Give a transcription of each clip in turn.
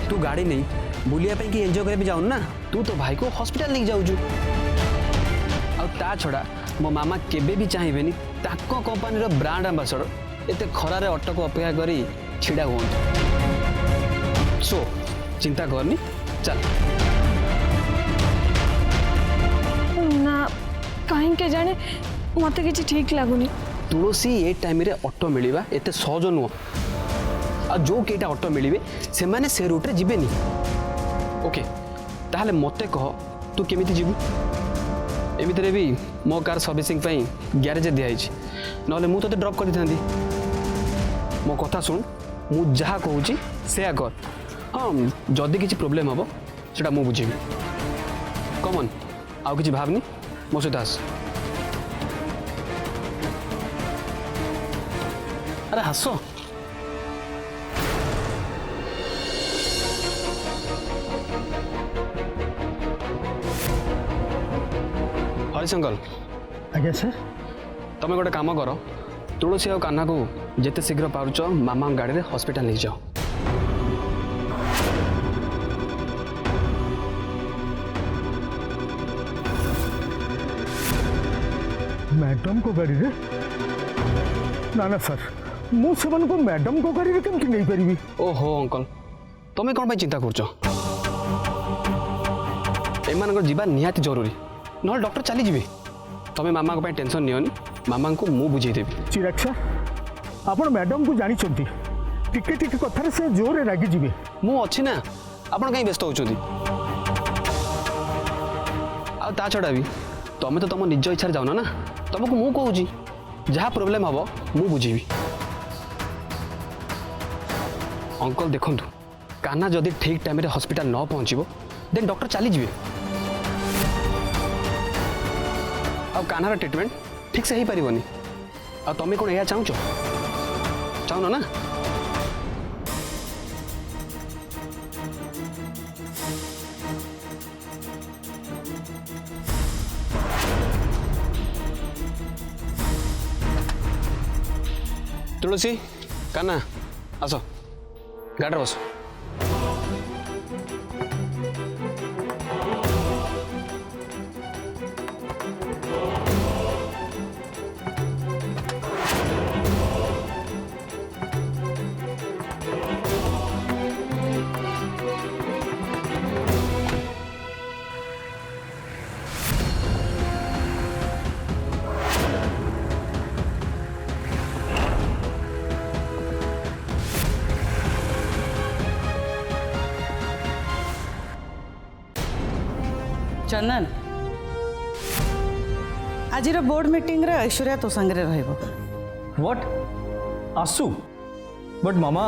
तू गाड़ी नहीं बुलिया कि एंजॉय करे भी जाऊन ना तू तो भाई को हॉस्पिटल नहीं जाऊँ आ छड़ा मो मामा केबे भी चाहिए ताको कंपनी रो ब्रांड एम्बासडर एते खरारे ऑटो को अपेक्षा करी छिड़ा हुआ सो चिंता करनी चल ना कहीं के जाने मत किसी ठीक लगुनि तुलसी ये टाइम रे ऑटो मिलवा एते सहज नुह आ जो केटा ऑटो मिलिबे से माने से रूट रे जिबेनी ओके ताहले मते कह तू केमिति जीवु एमितरे भी मो कार सर्विसिंग पई गैरेज दिया हिच नले मु तते ड्रॉप कर दिथांदी मो कथा सुन मु जहा कहूची सेया कर हाँ जदि किसी प्रोब्लेम हम सेटा मु बुझेबी कमन आउ किछि भावनी मो सहित आस अरे हस हरिशंकर आज्ञा सर तुम गोटे काम कर तुलसी और कान्हा को जिते शीघ्र पारुच मामा गाड़ी रे हॉस्पिटल नहीं जाओ मैडम को गाड़ी रे ना ना सर मु से को मैडम को गाड़ी रे केमति नहीं परिबी ओहो अंकल तुम्हें कौन चिंता करछ एमान जीवा निहाती जरूरी ना डॉक्टर चली जी तुम्हें मामा को टेंशन नियोनी मामा को मु बुझे देवी चिराग सर आपण मैडम को जानी चंती टिके टिके कथारे से जोरे रागी जीवे मु अच्छी ना आपण कहीं व्यस्त होचंदी आ ता छड़ा भी तुम तो तुम निज इच्छा जाऊना ना तुमको मु कहूँ जहाँ प्रोब्लेम हम मु बुझेबी अंकल देखु कान्हा जदि ठीक टाइम रे हॉस्पिटल न पहुँचो देन डॉक्टर चली जी आ कान्हार ट्रीटमेंट ठीक से ही पारिबनी आ तुम्हें कौन यह चाहूच चाहून ना तुलसी कान्हा आस गाड़ी बस चंदन आज बोर्ड मीटिंग रे ऐश्वर्या तो संगे रहइबो व्हाट आसु बट मामा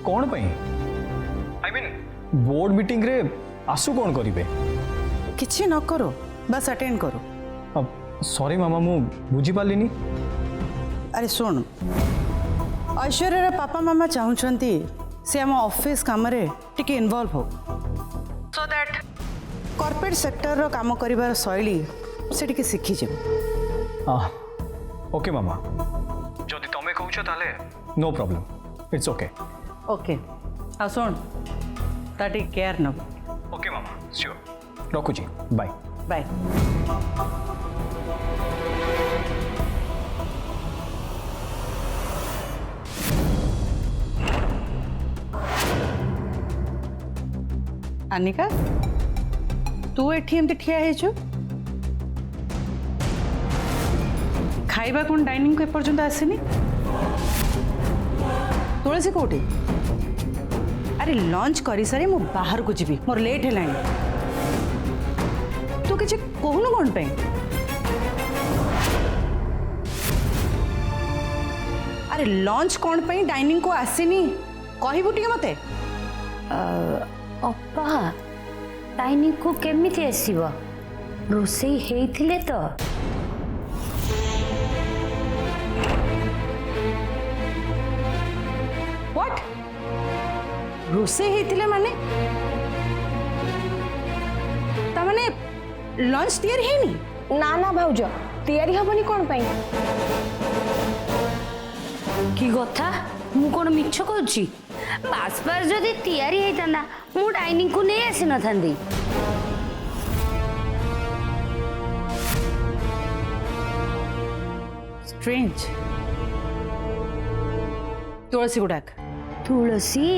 कौन पई आई मीन बोर्ड मीटिंग रे आसु कौन करिवे किछि न करो बस अटेंड करो अब सॉरी मामा मु बुझी पालिनी अरे सुन ऐश्वर्या पापा मामा चाहूछंती से हम ऑफिस काम रे टिके इन्वॉल्व हो सो दैट कॉर्पोरेट सेक्टर रो काम करिवार शैली से टिके शिखि जे ओके मामा जदि तमे कहूछ ताले no problem it's okay okay आ सुन ता टिके केयर न ओके मामा श्योर रखु जी बाय बाय अनिका तू एठी एमती ठिया हेछु खाइबा कौन डाइनिंग को एपर्यंत आसीनी तुलसी कोठी अरे लंच करी सारी मु बाहर को जीवी मोर लेट है तू किसी कहूनु कौन पे अरे लंच कौन पे डाइनिंग को आसीनी कहबू टिके मते अप्पा डाइनिंग को केमिति आसीबो रोसई हेइथिले तो व्हाट रोसई हेइथिले माने ता माने लंच तैयारी हेनी ना ना भाउज तैयारी हबनी कौन पाई की कथा मु कोन मिछ कहूची बास बास जदि तैयारी होता मु डाइनिंग को नहीं आसी न थांदी। स्ट्रेंज। तुलसी को डाक। तुलसी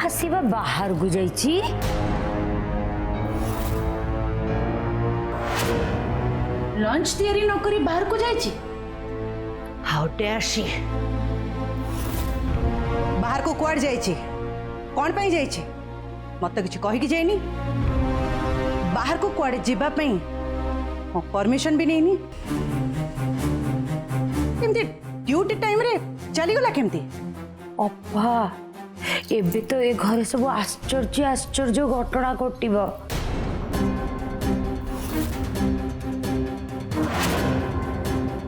हसीबा बाहर को जाइची। लंच तैयारी न करी बाहर को जाइची। How dare she. बाहर को कुआड़ जाइची कौन पाई जाइची मत किछि कहि कि जाइनी। बाहर को कुआड़े जीवा पई परमिशन भी नहीं केमती ड्यूटी टाइम रे चली गला केमती। अब्बा एबे तो ए घर सब आश्चर्य आश्चर्य घटना घटिबो।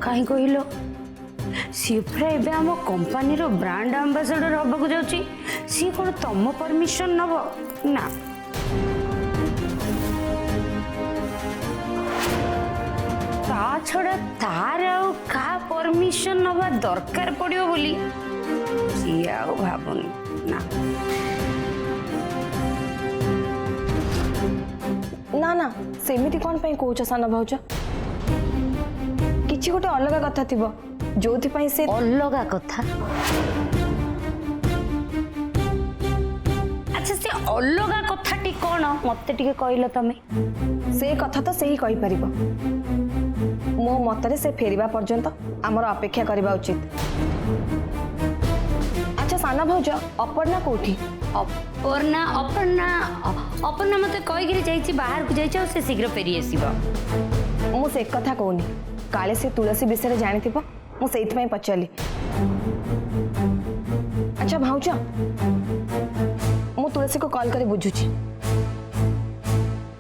कहीं कहलो सी पूरा एबे आम कंपनी रो ब्रांड एम्बेसडर हबा जाउची सी कोन तम परमिशन नब ना। ता छड़ा तार आउ का परमिशन नबा दरकार पड़ियो बोली सी आउ भाबुनी ना। ना ना सेमिति कौन पाई कहूछ साना भाउज किछि गोटे अलग कथा थिबो जोथि पाई से अलगा कथा। अच्छा से अलगा कथाटी कौन मते टिके कहलो तमे। से कथा तो सही कहि परिबो मो मतरे से फेरिबा पर्यंत हमर अपेक्षा करबा उचित। अच्छा साना भाउज अपर्णा कोठी। अपर्णा अपर्णा अपर्णा मते कहिगिरी जाइछि बाहर को जाइछि से शीघ्र फेरी आसीबो। मु से कथा कहूनी काले से तुलसी विषय जानी थी मु से पचारि। अच्छा भाउज मु तुलसी को कॉल कर बुझुची।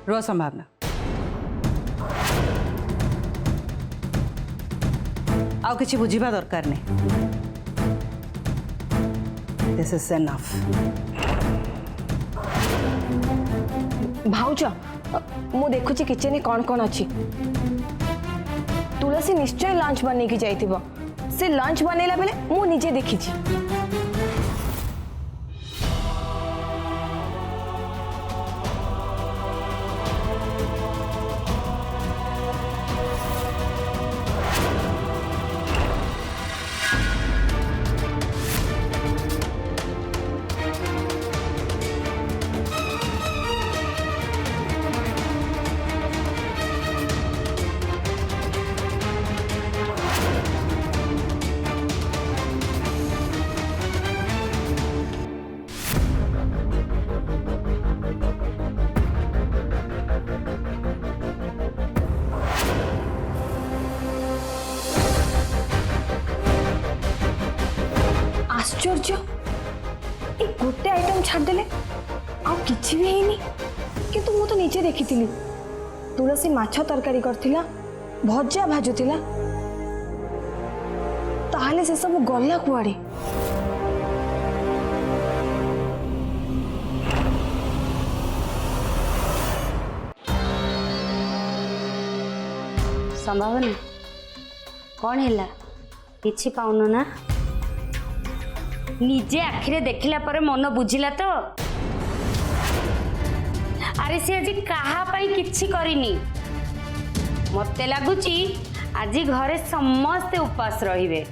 रो संभावना आउ किछि बुझिबा दरकार नहीं। This is enough. भाउज मु देखुची किचन कौन कौन अच्छी। तुलसी निश्चय लंच बन की जाइथिबो से लंच बनैला बेले मु निजे देखिची। आश्चर्य ए गोटे आइटम छाड़देले आ किछि भी हेनी किंतु मु तो नीचे देखिथिली तुलसी माछ तरकारी करथिला भजा भाजुथिला ताहले से सब गल्ला कुआडे। संभावना कौन है किछि पाउनो ना निजे आखिरे देखिला पर मन बुझिला तो। अरे से आज कहा पाई किछि करिनी मते लागुची आज घरे समस्ते उपास रहिबे।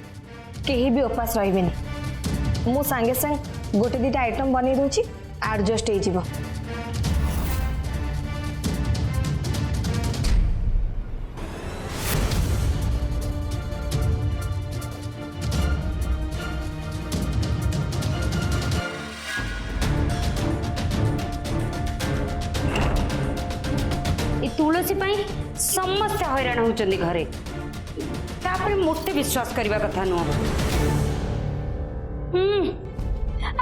केही भी उपास रहिबेनी मु संगे संग गोटे दिटा आइटम बनै दोची एडजस्ट हे जिवो। तुलसी पाई समस्त हैरान होचंदी घरे तापर मोटे विश्वास करबा कथा नुह।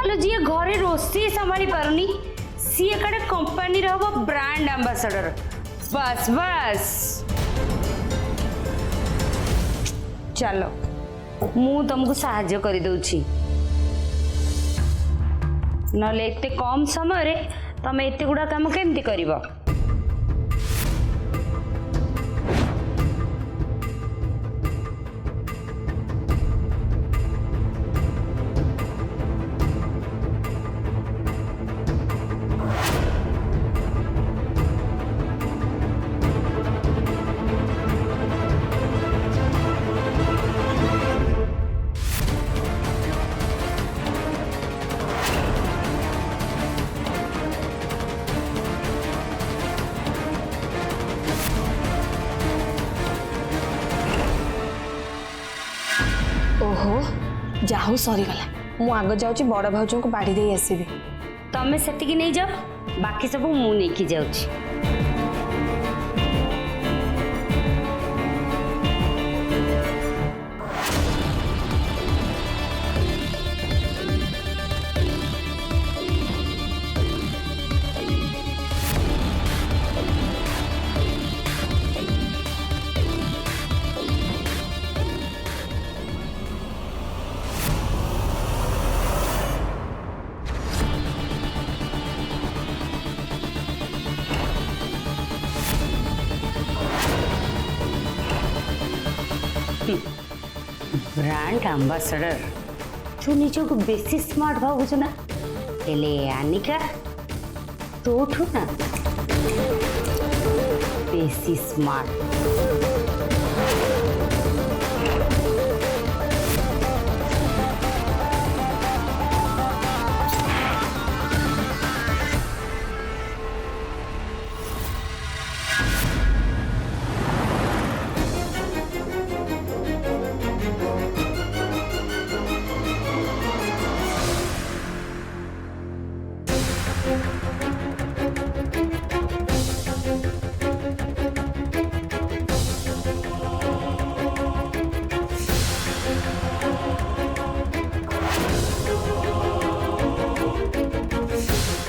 आलो जी घरे रोसी संभाली पारुनी सी एकड़े कंपनी रहबो ब्रांड एम्बेसडर बस बस। चलो मु तुमको साहाय्य कर दउछि नले एते कम समय रे तमे एते गुडा काम केमती करबो। जा हूँ सरीगला मु आग जाऊँ बड़ भाउज को बाड़ी दे आसबि तमें सेतिकी नहीं जाओ बाकी सब मु नहीं जाऊँ। ब्रांड एम्बेसडर जो निज को बेसी स्मार्ट भावुच ना हेले आनिका तोठू ना बेसी स्मार्ट।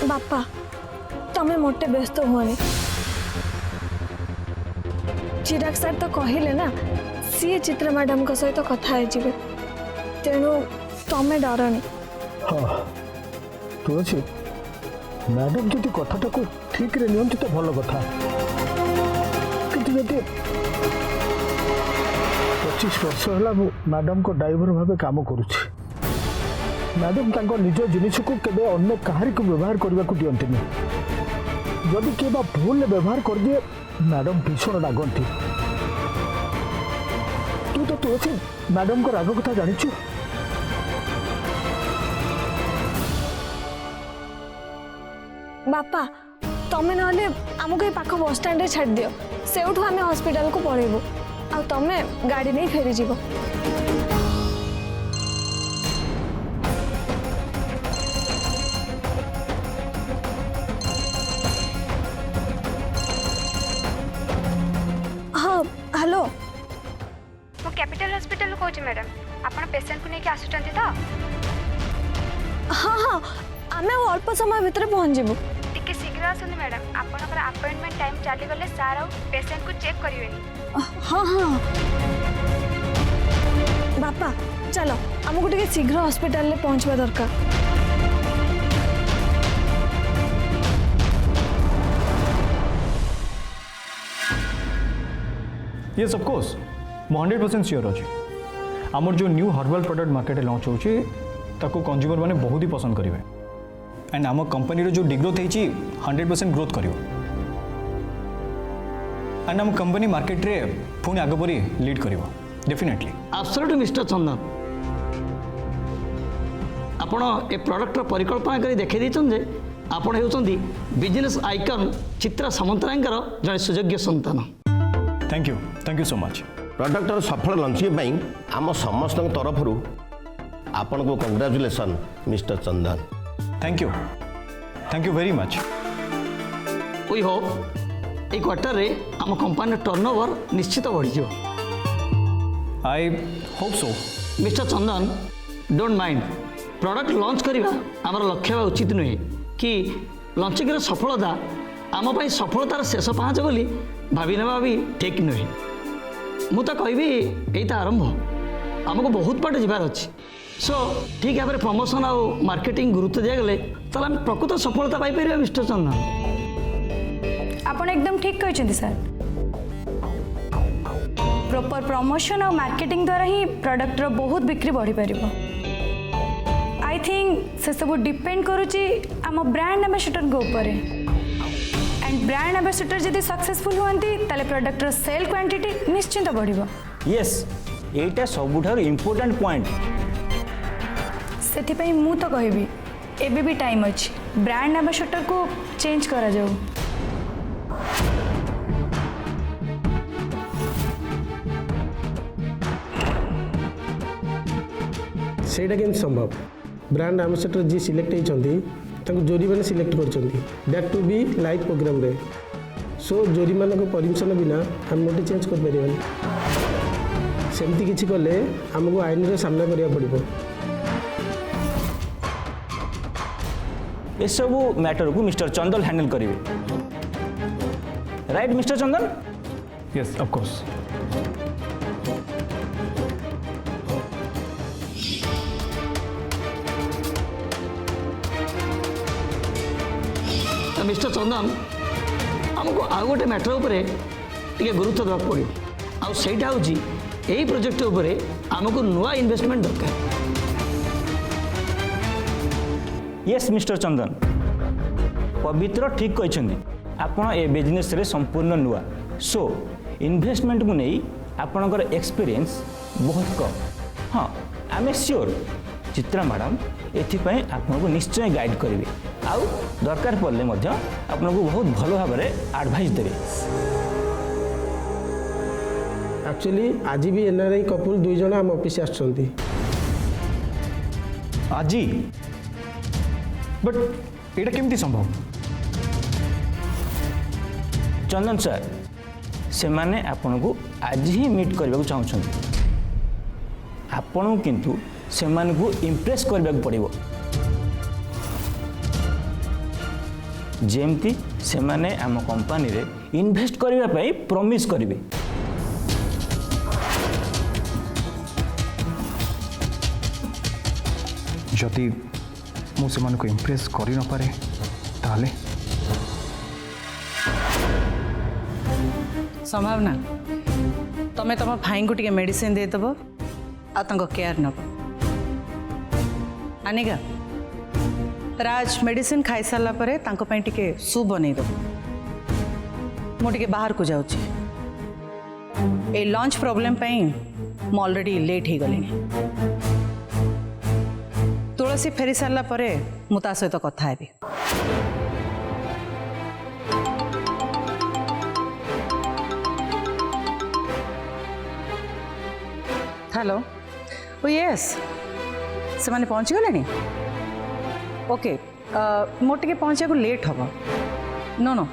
बापा तमें मोटे व्यस्त हुआ चिराग सर तो कहले ना सी चित्रा मैडम को सहित कथा है तेणु तमें डरनी। हाँ तुलसी मैडम जदि कथाटा को ठीक रे नियंती तो भल कथा किंतु जदि 25 वर्ष है मैडम को ड्राइवर भाव काम करुच्छी मैडम तांको निज जिनिस को केबे अन्य कहारी को व्यवहार करने को दियंती जदि के भूल व्यवहार कर दिए मैडम भीषण रागंती। तू तो तुलसी मैडम को राग कथा जानिଛୁ बापा तमें नहले आमको ये पाख बस स्टैंड रे छाड़ दियो सेउठू आमे हॉस्पिटल को पळेबो आ तमें गाड़ी नहीं फेरी जीवो। हाँ हेलो मो कैपिटल हॉस्पिटल कहूँ मैडम आपण पेशेंट को लेके आसुचंती तो हाँ हाँ आमे वो अल्प समय भितर पहुँच जीवु टिके शीघ्र आसुनी मैडम आपनकर अपॉइंटमेंट टाइम चली गले सार आउ पेशेंट को चेक करिवेनी। हाँ हाँ बापा चलो आमको टिके शीघ्र हॉस्पिटल ले पहुँचवा दरकार। येस ऑफ कोर्स मु 100% श्योर अच्छी आमर जो new herbal product market launch होची ताको कंज्यूमर माने बहुत ही पसंद करेंगे एंड आम कंपनी जो डिग्रोथ होती 100% ग्रोथ करियो एंड आम कंपनी मार्केट रे पुणी आग परी लीड करियो डेफिनेटली। एब्सोल्युटली मिस्टर चंदन आपण ए प्रोडक्टर परिकल्पना करी देखै दैछन जे आपण हेउचंदी बिजनेस आइकन चित्रा सामंतरायंकर जड़े सुयोग्य संतान। Thank you so much. प्रडक्टर सफल लंचिंग आम समस्त तरफ आपण को congratulation mister Chandan. Thank you very much. We hope a quarter रे आम कंपनी टर्नओवर निश्चित बढ़ी जो। I hope so mister Chandan don't mind product launch करवा आमर लक्ष्य बा उचित नुहे कि लॉन्चिंग सफलता आम पाई सफलतार शेष पाँच बोली भावी ना भी ठीक नुहे। मु तो कहबी यही आरंभ आमको बहुत बाटे जबार अच्छी सो ठीक भाव प्रमोशन आउ मार्केटिंग गुरुत्व दिगले तो आम प्रकृत सफलता पाइपर मिस्टर चंदन। आपण एकदम ठीक कहते सर प्रॉपर प्रमोशन और मार्केटिंग द्वारा ही प्रोडक्ट रो बहुत बिक्री बढ़ी पारिबो। आई थिंक से सब डिपेंड करुची आम ब्रांड एम्बेसडर को ऊपर एंड ब्रांड एम्बेसडर जदि सक्सेसफुल होती ताले प्रोडक्ट रो सेल क्वांटिटी निश्चिंत बढ़िबो। यस एटा सबुठार इम्पोर्टेंट पॉइंट सेथिपई मु तो कहबी एबे भी टाइम अछि ब्रांड एम्बेसडर को चेंज करा जाऊ। ସେଇଟା କେମିତି ସମ୍ଭବ? ବ୍ରାଣ୍ଡ ଆମ୍ବାସେଡର ଯିଏ ସିଲେକ୍ଟ ହେଇଛନ୍ତି ତାଙ୍କୁ ଜୋରିମାନେ ସିଲେକ୍ଟ କରିଛନ୍ତି, ଦ୍ୟାଟ୍ ଟୁ ବି ଲାଇଭ୍ ପ୍ରୋଗ୍ରାମରେ। ସୋ ଜୋରିମାନଙ୍କ ପରମିଶନ ବିନା ଆମେ ଗୋଟେ ଚେଞ୍ଜ କରିପାରିବାନି। ସେମିତି କିଛି କଲେ ଆମକୁ ଆଇନର ସାମ୍ନା କରିବାକୁ ପଡ଼ିବ। ଏସବୁ ମ୍ୟାଟରକୁ ମିଷ୍ଟର ଚନ୍ଦନ ହ୍ୟାଣ୍ଡେଲ କରିବେ, right mister Chandan? Yes, of course. Mister Chandan, ଆମକୁ ଆଉ ଗୋଟେ ମ୍ୟାଟର ଉପରେ ଟିକେ ଗୁରୁତ୍ୱ ଦେବାକୁ ପଡ଼ିବ, ଆଉ ସେଇଟା ହେଉଛି ଏଇ ପ୍ରୋଜେକ୍ଟ ଉପରେ ଆମକୁ ନୂଆ ଇନଭେଷ୍ଟମେଣ୍ଟ ଦରକାର। ୟେସ୍ ମିଷ୍ଟର ଚନ୍ଦନ, ପବିତ୍ର ଠିକ୍ କହିଛନ୍ତି। ଆପଣ ଏ ବିଜନେସ୍ରେ ସମ୍ପୂର୍ଣ୍ଣ ନୂଆ, ସୋ ଇନଭେଷ୍ଟମେଣ୍ଟକୁ ନେଇ ଆପଣଙ୍କର ଏକ୍ସପିରିଏନ୍ସ ବହୁତ କମ୍। ହଁ, ଆମେ ସିଓର ଚିତ୍ରା ମ୍ୟାଡ଼ାମ୍ ଏଥିପାଇଁ ଆପଣଙ୍କୁ ନିଶ୍ଚୟ ଗାଇଡ଼ କରିବେ, ଆଉ ଦରକାର ପଡ଼ିଲେ ମଧ୍ୟ ଆପଣଙ୍କୁ ବହୁତ ଭଲ ଭାବରେ ଆଡ଼ଭାଇସ୍ ଦେବେ। ଆକ୍ଚୁଆଲି ଆଜି ବି NRI କପୁଲ 2 ଜଣ ଆମ ଅଫିସ ଆସୁଛନ୍ତି। ଆଜି? ବଟ୍ ଏଇଟା କେମିତି ସମ୍ଭବ? ଚନ୍ଦନ ସାର୍, ସେମାନେ ଆପଣଙ୍କୁ ଆଜି ହିଁ ମିଟ୍ କରିବାକୁ ଚାହୁଁଛନ୍ତି। ଆପଣଙ୍କୁ କିନ୍ତୁ ସେମାନଙ୍କୁ ଇମ୍ପ୍ରେସ୍ କରିବାକୁ ପଡ଼ିବ, ଯେମିତି ସେମାନେ ଆମ କମ୍ପାନୀରେ ଇନଭେଷ୍ଟ କରିବା ପାଇଁ ପ୍ରମିସ୍ କରିବେ। ଯଦି ମୁଁ ସେମାନଙ୍କୁ ଇମ୍ପ୍ରେସ୍ କରିନପାରେ ତାହେଲେ? संभावना तमें तुम भाई को टिके मेडिसिन देदेव आ केयर नब। अनिका राज मेडिसिन खाई सारा पर टिके सूप बनईदेव। मुझे बाहर को जाऊँ ए लंच प्रॉब्लम मु ऑलरेडी लेट हो गली। तुलसी फेरी सारा पर मु ता सहित कथा हेबी। हेलो ओ यस से माने पहुँची गले। ओके मोटे पहुँचा को लेट हम। नो नो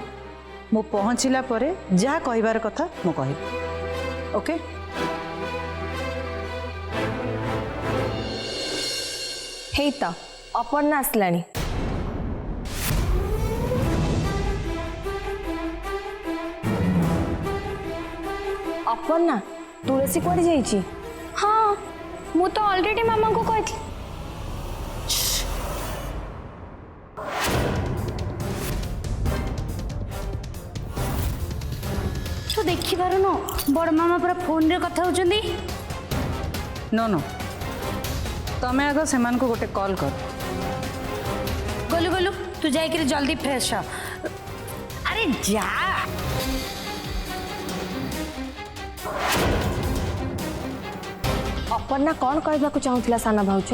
मु पहुँचला परे जहाँ कहबार कथा मु कहि। ओके हेई तो अपर्णा आसलानी। अपर्णा तुलसी कुआड़े जाइछि? हाँ मु तो ऑलरेडी मामा को कही तू देखी पारुनो बड़ मामा पूरा फोन रे कथा होचंदी। नो नो तमें आग से गोटे कॉल कर। गलु गलु तू जाकर जल्दी फ्रेश हो। अरे जा अपर्णा कौन कहबा चाहूला साना भाउज?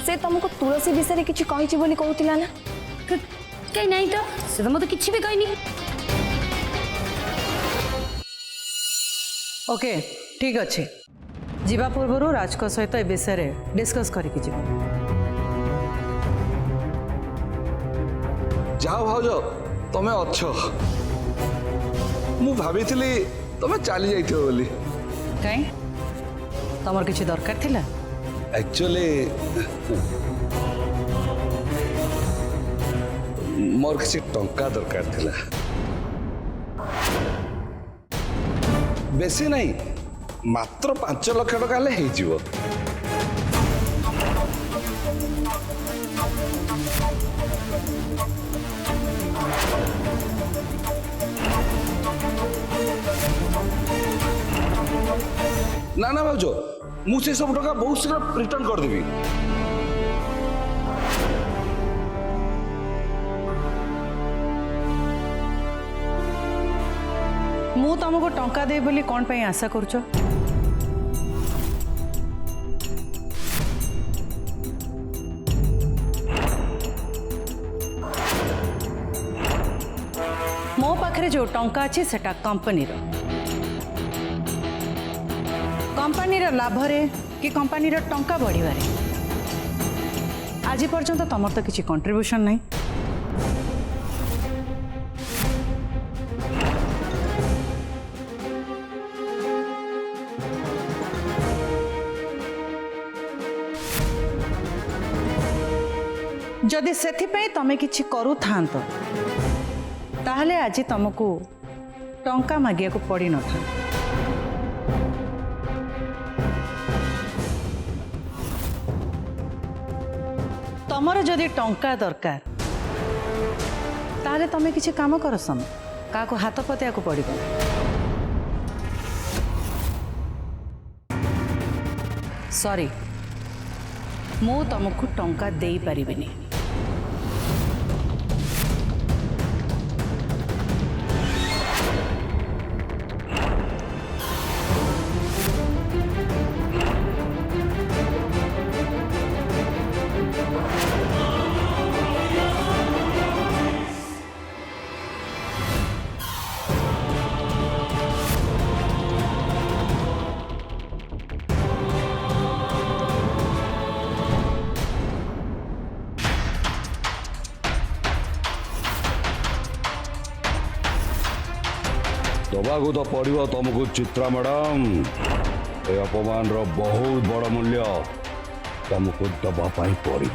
से तुमको तुलसी विषय किसी कही बोली कहूला ना? कहीं नहीं तो से तो मत किसी भी कहनी। ओके ठीक अच्छे जीवा पूर्व राजको सहित ए विषय डिस्कस करके जीव। जाओ भाउज तमें अच्छ मु भाभी तमें चली जाइथियो बोली। कहीं तमर किसी दरकार थिला? एक्चुअली मोर किसी टंका दरकार थिला। बेसी नहीं मात्र 5 लाख टका ले हे जीवो। ना ना भाउज मुझे सब टका बहुत शीघ्र रिटर्न कर देवी। मु तुमको टंका दे बोली कौन पे आशा करुच? मो पाखरे जो टंका अच्छी सेटा कंपनी कंपनी लाभ कि कंपनी टंका बढ़िबारे आज पर्यंत तुमर तो किसी कंट्रीब्यूशन नहीं। जदि से तमें किसी करू था ताहले आज तुमको टंका मागिया को पड़ी न था। तमर जदि टंका दरकार ताहले तमें किसी काम कर सन का हाथ पतिया को पड़ो। सॉरी मु तुमको टंका दे पारिबिनी। दबाकू तो पड़ो तुमको चित्रा मैडम ए अपमान बहुत बड़ मूल्य तुमको दबापाई पड़ो।